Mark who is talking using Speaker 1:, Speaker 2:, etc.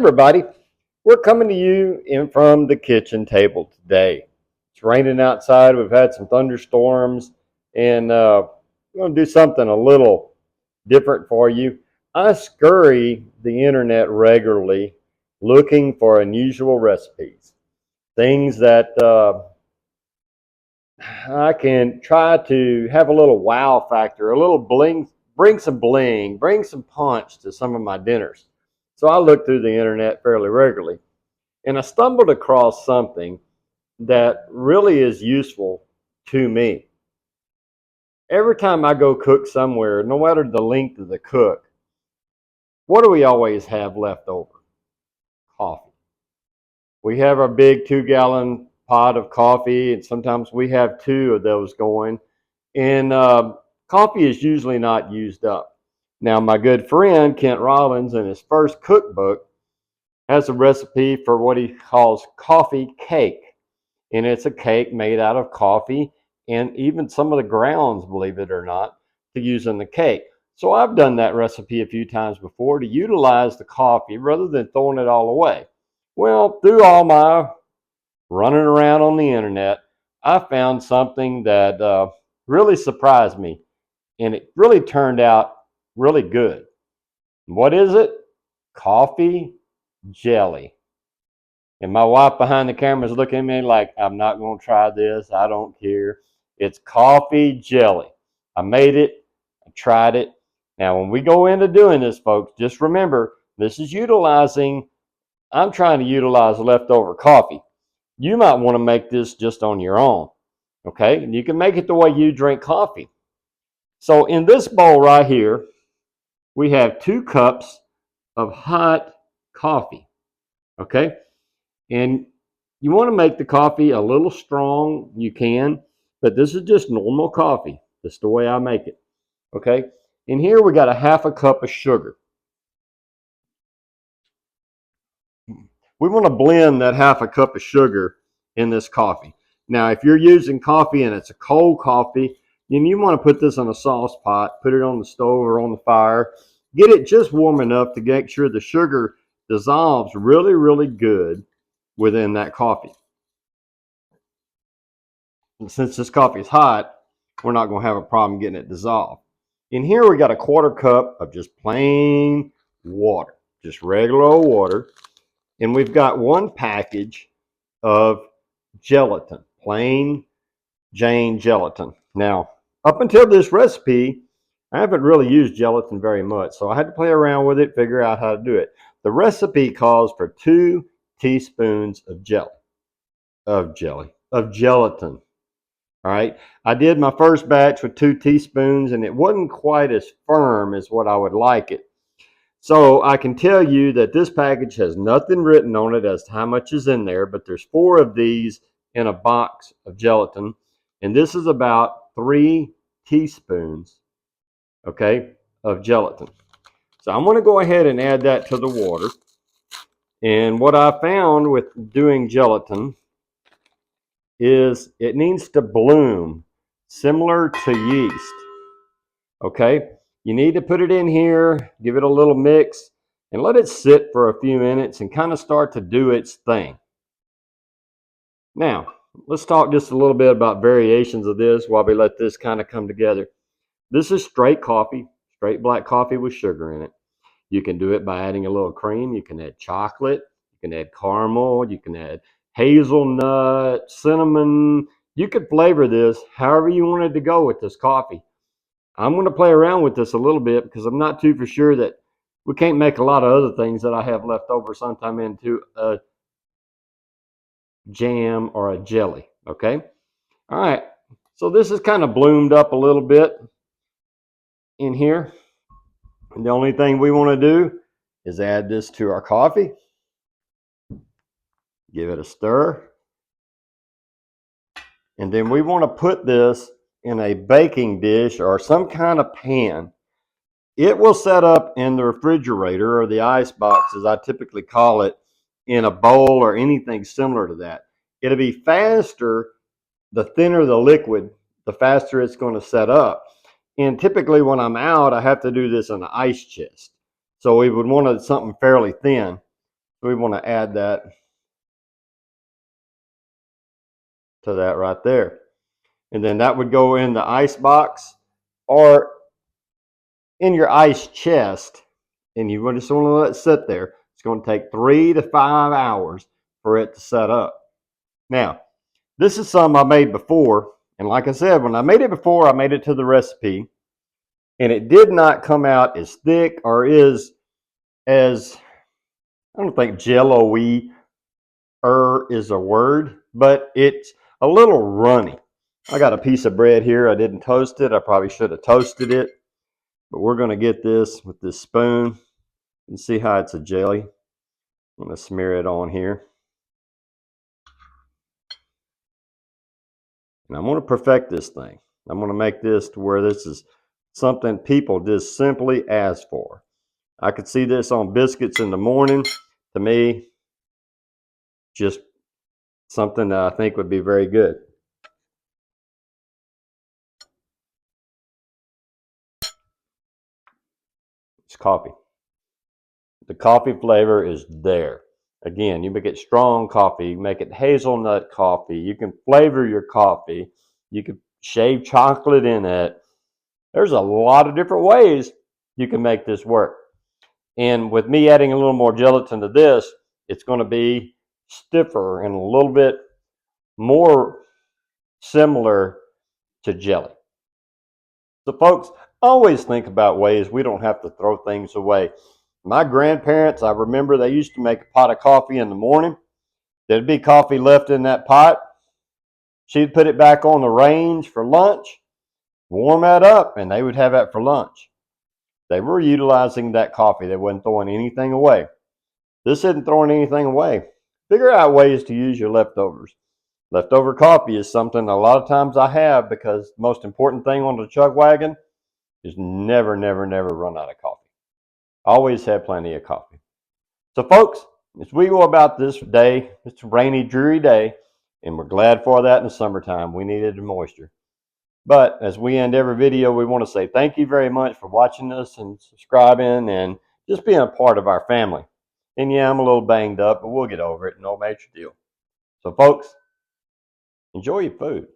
Speaker 1: everybody, we're coming to you in from the kitchen table today. It's raining outside. We've had some thunderstorms, and we're going to do something a little different for you. I scurry the internet regularly looking for unusual recipes, things that I can try to have a little wow factor, a little bling, bring some punch to some of my dinners. So I look through the internet fairly regularly, and I stumbled across something that really is useful to me. Every time I go cook somewhere, no matter the length of the cook, what do we always have left over? Coffee. We have our big 2-gallon pot of coffee, and sometimes we have two of those going. And coffee is usually not used up. Now, my good friend Kent Rollins, in his first cookbook, has a recipe for what he calls coffee cake. And it's a cake made out of coffee and even some of the grounds, believe it or not, to use in the cake. So I've done that recipe a few times before to utilize the coffee rather than throwing it all away. Well, through all my running around on the internet, I found something that really surprised me, and it really turned out really good. What is it? Coffee jelly. And my wife behind the camera is looking at me like, I'm not going to try this. I don't care. It's coffee jelly. I made it. I tried it. Now, when we go into doing this, folks, just remember, this is I'm trying to utilize leftover coffee. You might want to make this just on your own. Okay? And you can make it the way you drink coffee. So in this bowl right here, we have 2 cups of hot coffee. Okay? And you want to make the coffee a little strong, you can, but this is just normal coffee. That's the way I make it. Okay? And here we got a 1/2 cup of sugar. We want to blend that 1/2 cup of sugar in this coffee. Now, if you're using coffee and it's a cold coffee, then you want to put this in a sauce pot, put it on the stove or on the fire, get it just warm enough to make sure the sugar dissolves really, really good within that coffee. And since this coffee is hot, we're not going to have a problem getting it dissolved. In here, we got a 1/4 cup of just plain water, just regular old water. And we've got 1 package of gelatin, plain Jane gelatin. Now, up until this recipe, I haven't really used gelatin very much, so I had to play around with it, figure out how to do it. The recipe calls for 2 teaspoons of gelatin. All right. I did my first batch with 2 teaspoons, and it wasn't quite as firm as what I would like it. So I can tell you that this package has nothing written on it as to how much is in there, but there's 4 of these in a box of gelatin, and this is about 3 teaspoons, okay, of gelatin. So I'm going to go ahead and add that to the water. And what I found with doing gelatin is it needs to bloom similar to yeast, okay? You need to put it in here, give it a little mix, and let it sit for a few minutes and kind of start to do its thing. Now, let's talk just a little bit about variations of this while we let this kind of come together. This is straight coffee, straight black coffee with sugar in it. You can do it by adding a little cream. You can add chocolate. You can add caramel. You can add hazelnut, cinnamon. You could flavor this however you wanted to go with this coffee. I'm going to play around with this a little bit because I'm not too for sure that we can't make a lot of other things that I have left over sometime into a jam or a jelly. Okay. All right. So this is kind of bloomed up a little bit in here. And the only thing we want to do is add this to our coffee. Give it a stir. And then we want to put this in a baking dish or some kind of pan. It will set up in the refrigerator or the ice box, as I typically call it, in a bowl or anything similar to that. It'll be faster, the thinner the liquid, the faster it's going to set up. And typically when I'm out, I have to do this in an ice chest. So we would want something fairly thin. So we want to add that to that right there. And then that would go in the ice box or in your ice chest. And you just want to let it sit there. It's going to take 3 to 5 hours for it to set up. Now, this is some I made before. And like I said, when I made it before, I made it to the recipe. And it did not come out as thick or as, I don't think jello-y is a word, but it's a little runny. I got a piece of bread here. I didn't toast it. I probably should have toasted it. But we're going to get this with this spoon and see how it's a jelly. I'm going to smear it on here. And I'm going to perfect this thing. I'm going to make this to where this is something people just simply ask for. I could see this on biscuits in the morning. To me, just something that I think would be very good. It's coffee. The coffee flavor is there. Again, you make it strong coffee, you make it hazelnut coffee, you can flavor your coffee, you can shave chocolate in it. There's a lot of different ways you can make this work. And with me adding a little more gelatin to this, it's going to be stiffer and a little bit more similar to jelly. So folks, always think about ways we don't have to throw things away. My grandparents, I remember they used to make a pot of coffee in the morning. There'd be coffee left in that pot. She'd put it back on the range for lunch, warm that up, and they would have that for lunch. They were utilizing that coffee. They wasn't throwing anything away. This isn't throwing anything away. Figure out ways to use your leftovers. Leftover coffee is something a lot of times I have because the most important thing on the chuck wagon is never, never, never run out of coffee. Always have plenty of coffee. So folks, as we go about this day, it's a rainy, dreary day, and we're glad for that in the summertime. We needed the moisture. But as we end every video, we want to say thank you very much for watching us and subscribing and just being a part of our family. And yeah, I'm a little banged up, but we'll get over it. No major deal. So folks, enjoy your food.